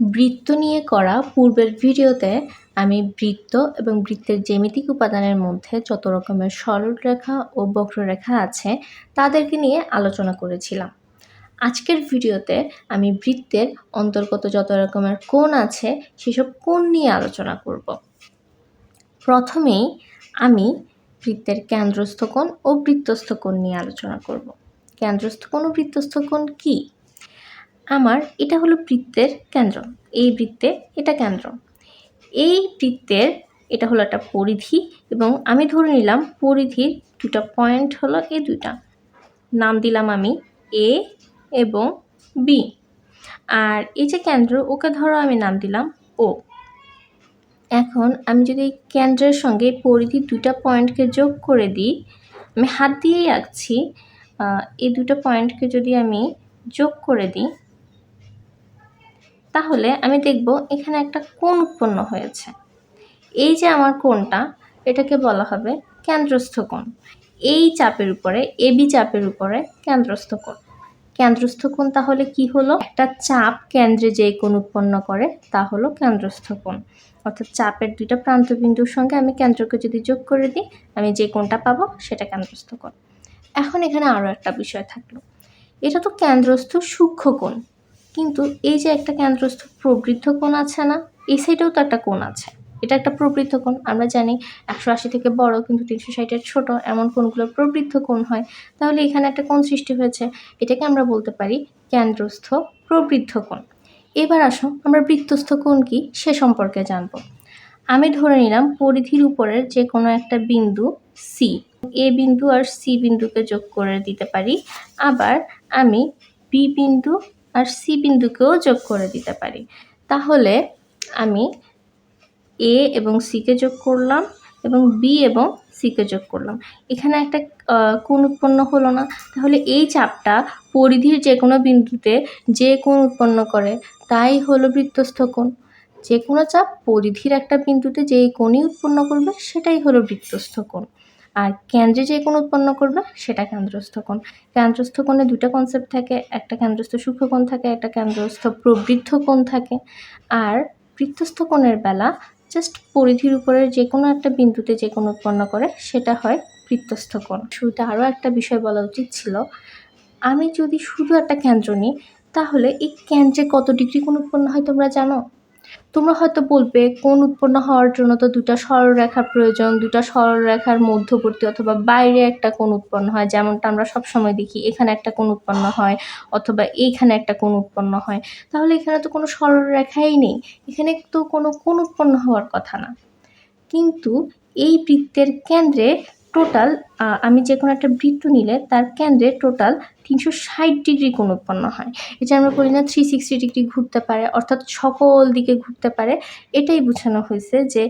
বৃত্ত নিয়ে করা পূর্বের ভিডিওতে আমি বৃত্ত এবং বৃত্তের জ্যামিতিক উপাদানের মধ্যে যত রকমের সরলরেখা ও বক্ররেখা আছে তাদেরকে নিয়ে আলোচনা করেছিলাম। আজকের ভিডিওতে আমি বৃত্তের অন্তর্গত যত রকমের কোণ আছে সেসব কোণ নিয়ে আলোচনা করব। প্রথমেই আমি বৃত্তের কেন্দ্রস্থ কোণ ও বৃত্তস্থ কোণ নিয়ে আলোচনা করব। কেন্দ্রস্থ কোণ ও বৃত্তস্থ কোণ কি? এটা হলো বৃত্তের কেন্দ্র, এই বৃত্তে এটা কেন্দ্র। এই বৃত্তের এটা হলো একটা পরিধি এবং আমি ধরে নিলাম পরিধির দুটা পয়েন্ট হলো এই দুইটা, নাম দিলাম আমি এ এবং বি। আর এই যে কেন্দ্র, ওকে ধরো আমি নাম দিলাম ও। এখন আমি যদি কেন্দ্রের সঙ্গে পরিধির দুটা পয়েন্টকে যোগ করে দিই, আমি হাত দিয়েই আঁকছি, এই দুটো পয়েন্টকে যদি আমি যোগ করে দিই তাহলে আমি দেখব এখানে একটা কোণ উৎপন্ন হয়েছে। এই যে আমার কোণটা, এটাকে বলা হবে কেন্দ্রস্থ কোণ। এই চাপের উপরে, এবি চাপের উপরে কেন্দ্রস্থ কোণ। কেন্দ্রস্থ কোণ তাহলে কি হলো? একটা চাপ কেন্দ্রে যে কোণ উৎপন্ন করে তা হলো কেন্দ্রস্থ কোণ। অর্থাৎ চাপের দুইটা প্রান্তবিন্দুর সঙ্গে আমি কেন্দ্রকে যদি যোগ করে দিই, আমি যে কোণটা পাবো সেটা কেন্দ্রস্থ কোণ। এখন এখানে আরও একটা বিষয় থাকলো, এটা তো কেন্দ্রস্থ সূক্ষ্ম কোণ, কিন্তু এই যে একটা কেন্দ্রস্থ প্রবৃদ্ধ কোণ আছে না, এই সাইডেও তো একটা কোণ আছে, এটা একটা প্রবৃদ্ধ কোণ। আমরা জানি 180 থেকে বড় কিন্তু 360-এর ছোট, এমন কোণগুলো প্রবৃদ্ধ কোণ হয়। তাহলে এখানে একটা কোণ সৃষ্টি হয়েছে, এটাকে আমরা বলতে পারি কেন্দ্রস্থ প্রবৃদ্ধ কোণ। এবার আসো আমরা বৃত্তস্থ কোণ কি সে সম্পর্কে জানব। আমি ধরে নিলাম পরিধির উপরের যে কোনো একটা বিন্দু সি, এ বিন্দু আর সি বিন্দুকে যোগ করে দিতে পারি, আবার আমি বি বিন্দু আর সি বিন্দুকেও যোগ করে দিতে পারি। তাহলে আমি এ এবং সিকে যোগ করলাম এবং বি এবং সিকে যোগ করলাম, এখানে একটা কোণ উৎপন্ন হলো না? তাহলে এই চাপটা পরিধির যে কোনো বিন্দুতে যে কোণ উৎপন্ন করে তাই হলো বৃত্তস্থ কোণ। যে কোনো চাপ পরিধির একটা বিন্দুতে যেই কোণই উৎপন্ন করবে সেটাই হলো বৃত্তস্থ কোণ, আর কেন্দ্রে যে কোণ উৎপন্ন করবে সেটা কেন্দ্রস্থ কোণ। কেন্দ্রস্থ কোণে দুটো কনসেপ্ট থাকে, একটা কেন্দ্রস্থ সূক্ষ্ম কোণ থাকে, একটা কেন্দ্রস্থ প্রবৃদ্ধ কোণ থাকে। আর বৃত্তস্থ কোণের বেলা জাস্ট পরিধির উপরের যে কোনো একটা বিন্দুতে যে কোণ উৎপন্ন করে সেটা হয় বৃত্তস্থ কোণ। শুরুতে আরও একটা বিষয় বলা উচিত ছিল, আমি যদি শুধু একটা কেন্দ্র নিই তাহলে এই কেন্দ্রে কত ডিগ্রি কোণ উৎপন্ন হয় তোমরা জানো? তোমরা হয়তো বলবে কোণ উৎপন্ন হওয়ার জন্য তো দুটা সরলরেখার প্রয়োজন, দুটা সরলরেখার মধ্যবর্তী অথবা বাইরে একটা কোণ উৎপন্ন হয়, যেমনটা আমরা সবসময় দেখি এখানে একটা কোণ উৎপন্ন হয় অথবা এইখানে একটা কোণ উৎপন্ন হয়। তাহলে এখানে তো কোনো সরলরেখাই নেই, এখানে তো কোনো কোণ উৎপন্ন হওয়ার কথা না। কিন্তু এই বৃত্তের কেন্দ্রে টোটাল, আমি যে কোনো একটা বৃত্ত নিলে তার কেন্দ্রে টোটাল 360 ডিগ্রি কোণ উৎপন্ন হয়। এটা আমরা বলি না 360 ডিগ্রি ঘুরতে পারে, অর্থাৎ সকল দিকে ঘুরতে পারে। এটাই বোঝানো হয়েছে যে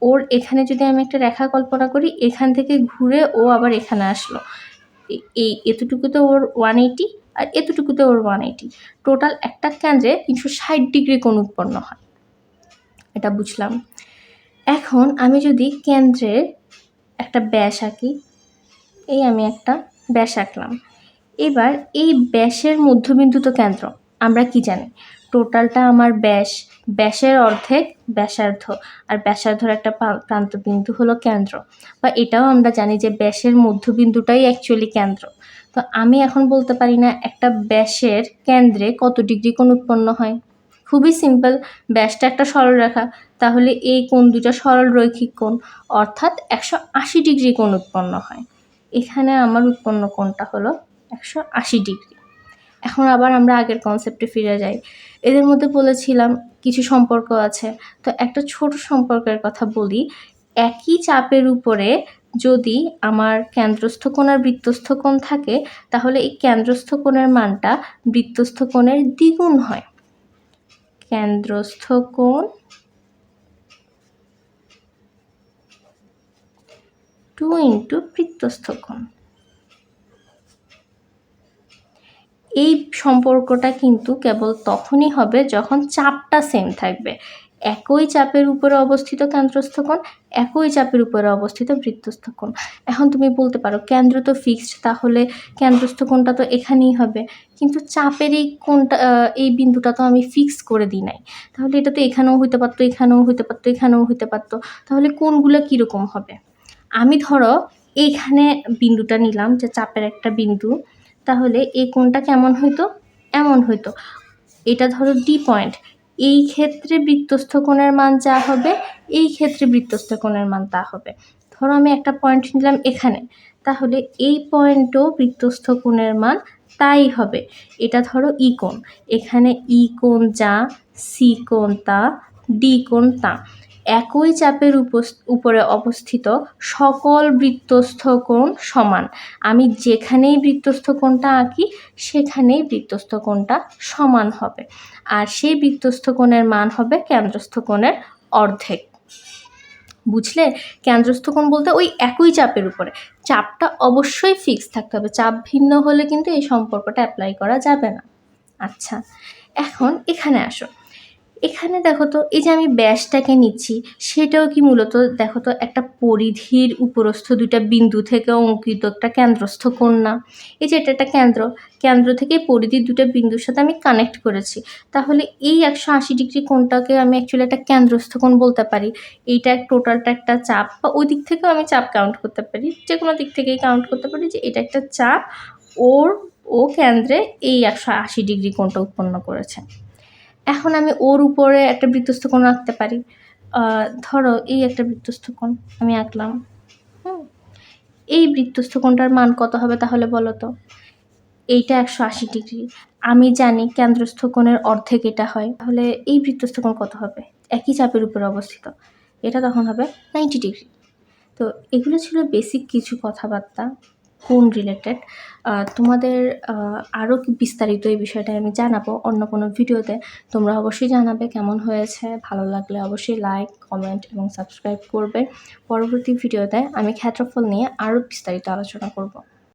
ওর এখানে যদি আমি একটা রেখা কল্পনা করি, এখান থেকে ঘুরে ও আবার এখানে আসলো, এই এতটুকুতে ওর 180 আর এতটুকুতে ওর 180, টোটাল একটা কেন্দ্রে 360 ডিগ্রি কোণ উৎপন্ন হয়। এটা বুঝলাম। এখন আমি যদি কেন্দ্রে একটা ব্যাস আঁকি, এই আমি একটা ব্যাস আঁকলাম। এবার এই ব্যাসের মধ্যবিন্দু তো কেন্দ্র, আমরা কি জানি টোটালটা আমার ব্যাস, ব্যাসের অর্ধেক ব্যাসার্ধ, আর ব্যাসার্ধর একটা প্রান্তবিন্দু হলো কেন্দ্র। বা এটাও আমরা জানি যে ব্যাসের মধ্যবিন্দুটাই অ্যাকচুয়ালি কেন্দ্র। তো আমি এখন বলতে পারি না একটা ব্যাসের কেন্দ্রে কত ডিগ্রি কোণ উৎপন্ন হয়? খুবই সিম্পল, ব্যাসটা একটা সরলরেখা, তাহলে এই কোণ দুটো সরল রৈখিক কোণ, অর্থাৎ 180 ডিগ্রি কোণ উৎপন্ন হয়। এখানে আমার উৎপন্ন কোণটা হলো 180 ডিগ্রি। এখন আবার আমরা আগের কনসেপ্টে ফিরে যাই। এদের মধ্যে বলেছিলাম কিছু সম্পর্ক আছে, তো একটা ছোট সম্পর্কের কথা বলি। একই চাপের উপরে যদি আমার কেন্দ্রস্থ কোণ আর বৃত্তস্থ কোণ থাকে তাহলে এই কেন্দ্রস্থ কোণের মানটা বৃত্তস্থ কোণের দ্বিগুণ হয়। কেন্দ্রস্থ কোণ 2 ইন্টু বৃত্তস্থ কোণ। এই সম্পর্কটা কিন্তু কেবল তখনই হবে যখন চাপটা সেম থাকবে। একই চাপের উপরে অবস্থিত কেন্দ্রস্থ কোণ, একই চাপের উপরে অবস্থিত বৃত্তস্থ কোণ। এখন তুমি বলতে পারো কেন্দ্র তো ফিক্সড, তাহলে কেন্দ্রস্থ কোণটা তো এখানেই হবে, কিন্তু চাপের এই কোণটা এই বিন্দুটা তো আমি ফিক্স করে দিই নাই, তাহলে এটা তো এখানেও হইতে পারতো, এখানেও হইতে পারতো, এখানেও হইতে পারতো, তাহলে কোণগুলো কীরকম হবে? আমি ধরো এইখানে বিন্দুটা নিলাম যে চাপের একটা বিন্দু, তাহলে এই কোণটা কেমন হইতো? এমন হইতো। এটা ধরো ডি পয়েন্ট, এই ক্ষেত্রে বৃত্তস্থ কোণের মান যা হবে, এই ক্ষেত্রে বৃত্তস্থ কোণের মান তা হবে। ধরো আমি একটা পয়েন্ট নিলাম এখানে, তাহলে এই পয়েন্টও বৃত্তস্থ কোণের মান তাই হবে। এটা ধরো ই কোণ, এখানে ই কোণ যা, সি কোণ তা, ডি কোণ তা। একই চাপের উপরে অবস্থিত সকল বৃত্তস্থ কোণ সমান। আমি যেখানেই বৃত্তস্থ কোণটা আঁকি সেখানেই বৃত্তস্থ কোণটা সমান হবে, আর সেই বৃত্তস্থ কোণের মান হবে কেন্দ্রস্থ কোণের অর্ধেক। বুঝলে? কেন্দ্রস্থ কোণ বলতে ওই একই চাপের উপরে, চাপটা অবশ্যই ফিক্স থাকতে হবে, চাপ ভিন্ন হলে কিন্তু এই সম্পর্কটা অ্যাপ্লাই করা যাবে না। আচ্ছা, এখন এখানে আসো। এখানে দেখো তো এই যে আমি ব্যাসটাকে নিচ্ছি, সেটাও কি মূলত দেখো তো একটা পরিধির উপরস্থ দুইটা বিন্দু থেকে অঙ্কিত একটা কেন্দ্রস্থ কোণ না? এই যে এটা একটা কেন্দ্র থেকে পরিধির দুটো বিন্দুর সাথে আমি কানেক্ট করেছি, তাহলে এই 180 ডিগ্রি কোণটাকে আমি অ্যাকচুয়ালি একটা কেন্দ্রস্থ কোণ বলতে পারি। এইটা টোটালটা একটা চাপ, বা ওই দিক থেকেও আমি চাপ কাউন্ট করতে পারি, যে কোনো দিক থেকেই কাউন্ট করতে পারি যে এটা একটা চাপ, ও কেন্দ্রে এই 180 ডিগ্রি কোণটা উৎপন্ন করেছে। এখন আমি ওর উপরে একটা বৃত্তস্থ কোণ আঁকতে পারি। ধরো এই একটা বৃত্তস্থ কোণ আমি আঁকলাম। এই বৃত্তস্থ কোণটার মান কত হবে তাহলে বলো তো? এইটা 180 ডিগ্রি, আমি জানি কেন্দ্রস্থ কোণের অর্ধেক এটা হয়, তাহলে এই বৃত্তস্থ কোণ কত হবে? একই চাপের উপরে অবস্থিত, এটা তখন হবে 90 ডিগ্রি। তো এগুলো ছিল বেসিক কিছু কথাবার্তা কোণ রিলেটেড। তোমাদের আরও বিস্তারিত এই বিষয়টা আমি জানাবো অন্য কোনো ভিডিওতে। তোমরা অবশ্যই জানাবে কেমন হয়েছে, ভালো লাগলে অবশ্যই লাইক, কমেন্ট এবং সাবস্ক্রাইব করবে। পরবর্তী ভিডিওতে আমি ক্ষেত্রফল নিয়ে আরও বিস্তারিত আলোচনা করব।